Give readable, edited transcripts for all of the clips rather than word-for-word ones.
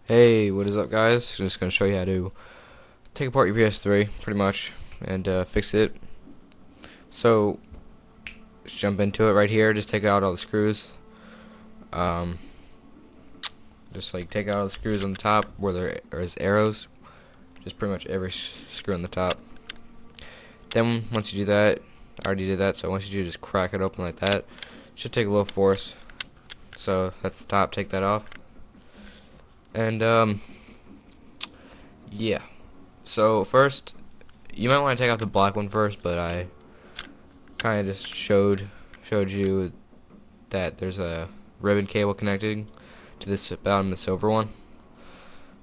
Hey, what is up, guys? Just gonna show you how to take apart your PS3, pretty much, and fix it. So, just jump into it right here. Just take out all the screws. Um, just like take out all the screws on the top where there is arrows. Just pretty much every screw on the top. Then once you do that, I already did that. So once you do, just crack it open like that. Should take a little force. So that's the top. Take that off. And yeah. So first, you might want to take out the black one first, but I kind of just showed you that there's a ribbon cable connecting to this bottom of the silver one.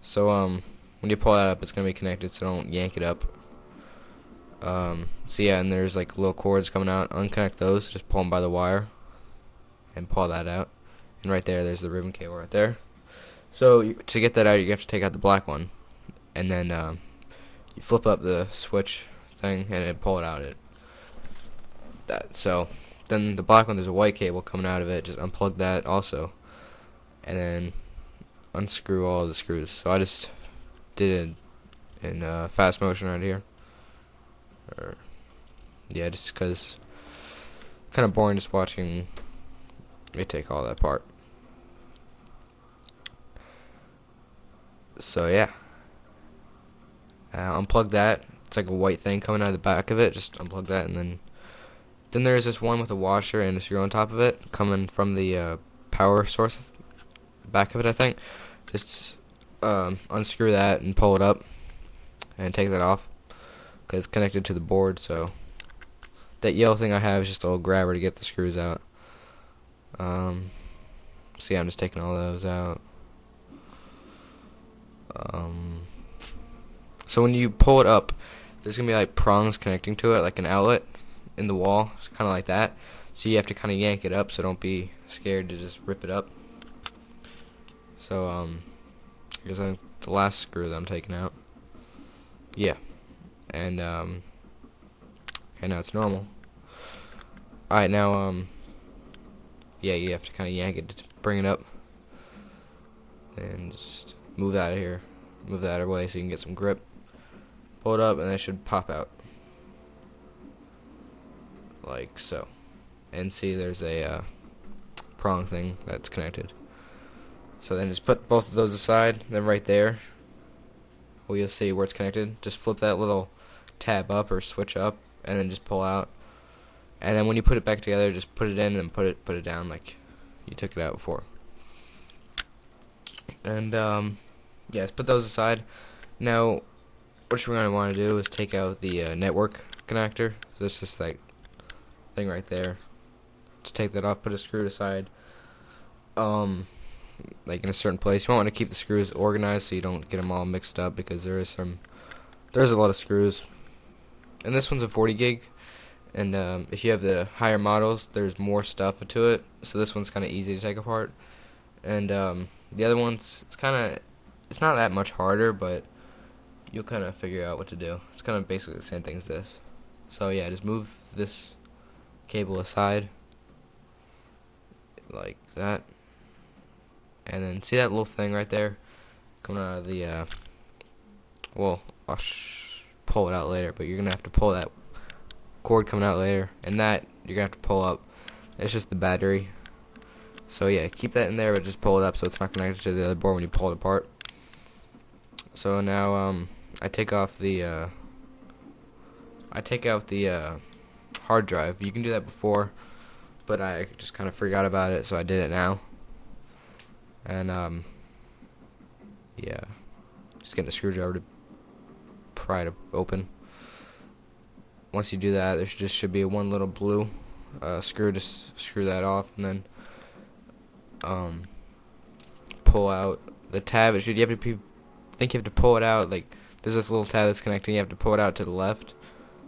So when you pull that up, it's gonna be connected, so don't yank it up. So yeah, and there's like little cords coming out. Unconnect those. Just pull them by the wire and pull that out. And right there's the ribbon cable right there. So to get that out, you have to take out the black one, and then you flip up the switch thing and it pull it out. So then the black one, there's a white cable coming out of it. Just unplug that also, and then unscrew all the screws. So I just did it in fast motion right here. Yeah, just because kind of boring just watching me take all that apart. So yeah, unplug that. It's like a white thing coming out of the back of it. Just unplug that, and then there's this one with a washer and a screw on top of it coming from the power source back of it, I think. Just unscrew that and pull it up and take that off because it's connected to the board. So that yellow thing I have is just a little grabber to get the screws out. So yeah, I'm just taking all those out. So when you pull it up, there's gonna be like prongs connecting to it, like an outlet in the wall, kind of like that. So you have to kind of yank it up, so don't be scared to just rip it up. So here's the last screw that I'm taking out. Yeah, and now it's normal. Alright, now yeah, you have to kind of yank it to bring it up, and just move that out of here, move that away so you can get some grip. Pull it up, and it should pop out like so. And see, there's a prong thing that's connected. So then just put both of those aside. Then right there, well, you'll see where it's connected. Just flip that little tab up or switch up, and then just pull out. And then when you put it back together, just put it in and put it down like you took it out before. And yeah, just put those aside. Now, what you're going to want to do is take out the network connector. So this is like thing right there. Just take that off. Put a screw aside. Like in a certain place. You want to keep the screws organized so you don't get them all mixed up, because there's a lot of screws. And this one's a 40 gig. And if you have the higher models, there's more stuff to it. So this one's kind of easy to take apart. And the other ones, it's not that much harder, but you'll kind of figure out what to do. It's kind of basically the same thing as this. So yeah, just move this cable aside like that, and then see that little thing right there coming out of the well, I'll pull it out later, but you're gonna have to pull that cord coming out later, and that you're gonna have to pull up. It's just the battery. So yeah, keep that in there, but just pull it up so it's not connected to the other board when you pull it apart. So now I take out the hard drive. You can do that before, but I just kind of forgot about it, so I did it now. And yeah, just getting a screwdriver to pry it open. Once you do that, there should be one little blue screw. Just screw that off, and then pull out the tab. You have to pull it out. Like there's this little tab that's connecting. You have to pull it out to the left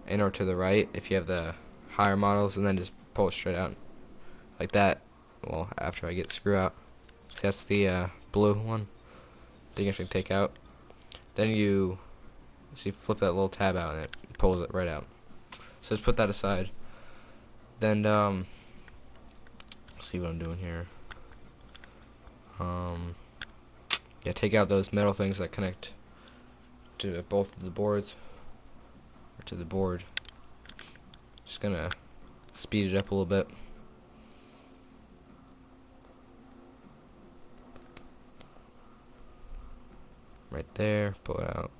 and or to the right if you have the higher models, and then just pull it straight out like that. Well, after I get the screw out, that's the blue one that you can take out. Then you flip that little tab out and it pulls it right out. So just put that aside. Then see what I'm doing here. yeah, take out those metal things that connect to both of the boards, or to the board. Just gonna speed it up a little bit. Right there, pull it out.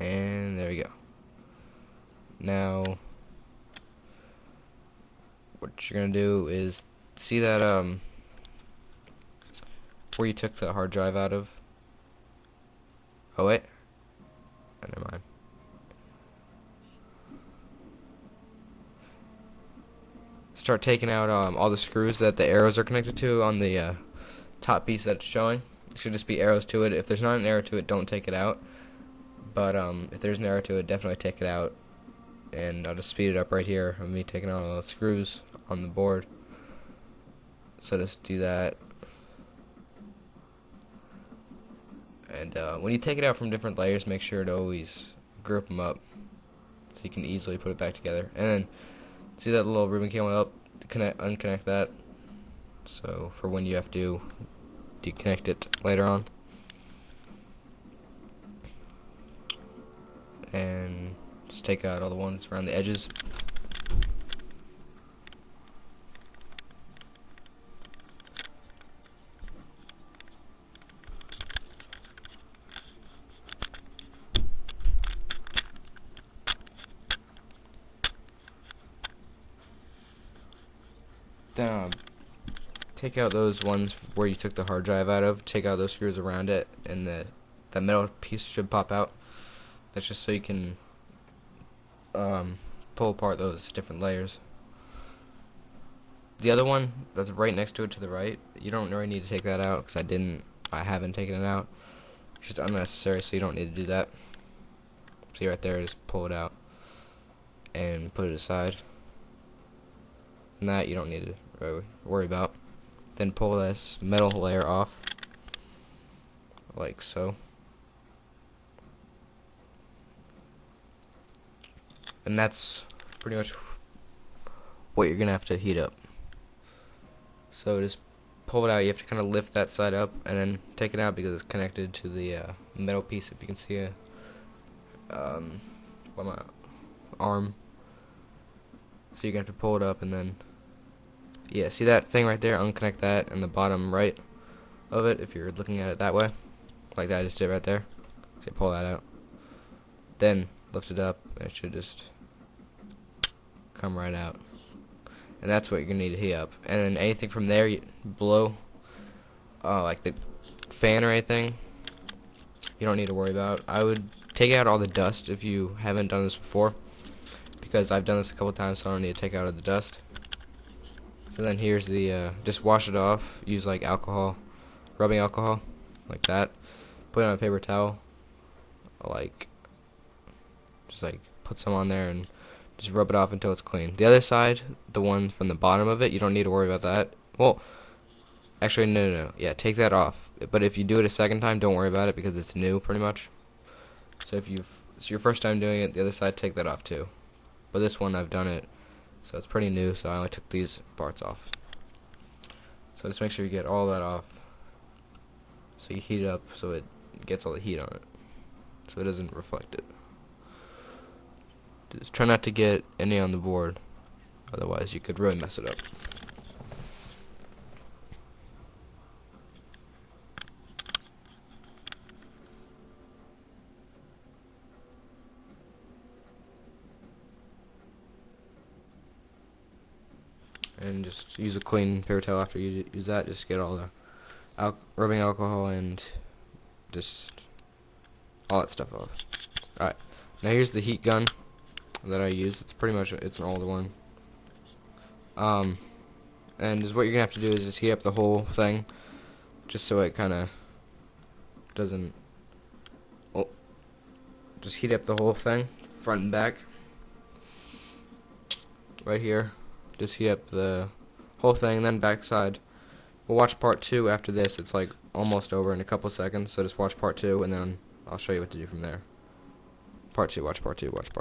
And there we go. Now, what you're gonna do is see that where you took the hard drive out of. Oh wait, never mind. Start taking out all the screws that the arrows are connected to on the top piece that it's showing. It should just be arrows to it. If there's not an arrow to it, don't take it out. But if there's an arrow to it, definitely take it out. And I'll just speed it up right here of me taking out all the screws on the board. So just do that. And when you take it out from different layers, make sure to always group them up so you can easily put it back together. And then see that little ribbon came up? Unconnect that. So for when you have to deconnect it later on. And just take out all the ones around the edges. Then take out those ones where you took the hard drive out of. Take out those screws around it, and that metal piece should pop out. That's just so you can pull apart those different layers. The other one that's right next to it to the right, you don't really need to take that out because I haven't taken it out. It's just unnecessary, so you don't need to do that. See right there, just pull it out and put it aside. And that you don't need to really worry about. Then pull this metal layer off, like so. And that's pretty much what you're gonna have to heat up. So just pull it out. You have to kind of lift that side up and then take it out because it's connected to the metal piece. If you can see a my arm, so you're gonna have to pull it up and then see that thing right there. Unconnect that in the bottom right of it if you're looking at it that way, like that I just did right there. So pull that out. Then lift it up, and it should just come right out. And that's what you're gonna need to heat up. And then anything from there below, like the fan or anything, you don't need to worry about. I would take out all the dust if you haven't done this before, because I've done this a couple times, so I don't need to take out all the dust. So then here's the just wash it off. Use like alcohol, rubbing alcohol, like that. Put it on a paper towel, just like put some on there and just rub it off until it's clean. The other side, the one from the bottom of it, you don't need to worry about that. Well, actually no. Yeah, take that off. But if you do it a second time, don't worry about it because it's new pretty much. So if it's your first time doing it, the other side, take that off too. But this one I've done it, so it's pretty new, so I only took these parts off. So just make sure you get all that off. So you heat it up so it gets all the heat on it, so it doesn't reflect it. Just try not to get any on the board, otherwise you could really mess it up. And just use a clean paper towel after you use that. Just get all the rubbing alcohol and just all that stuff off. Alright, now here's the heat gun that I use. It's pretty much, it's an older one. And just what you're gonna have to do is just heat up the whole thing, just so it kind of doesn't. Just heat up the whole thing, front and back. Right here, just heat up the whole thing, and then back side. We'll watch part 2 after this. It's like almost over in a couple seconds, so just watch part 2, and then I'll show you what to do from there. Part 2, watch part 2, watch part 2.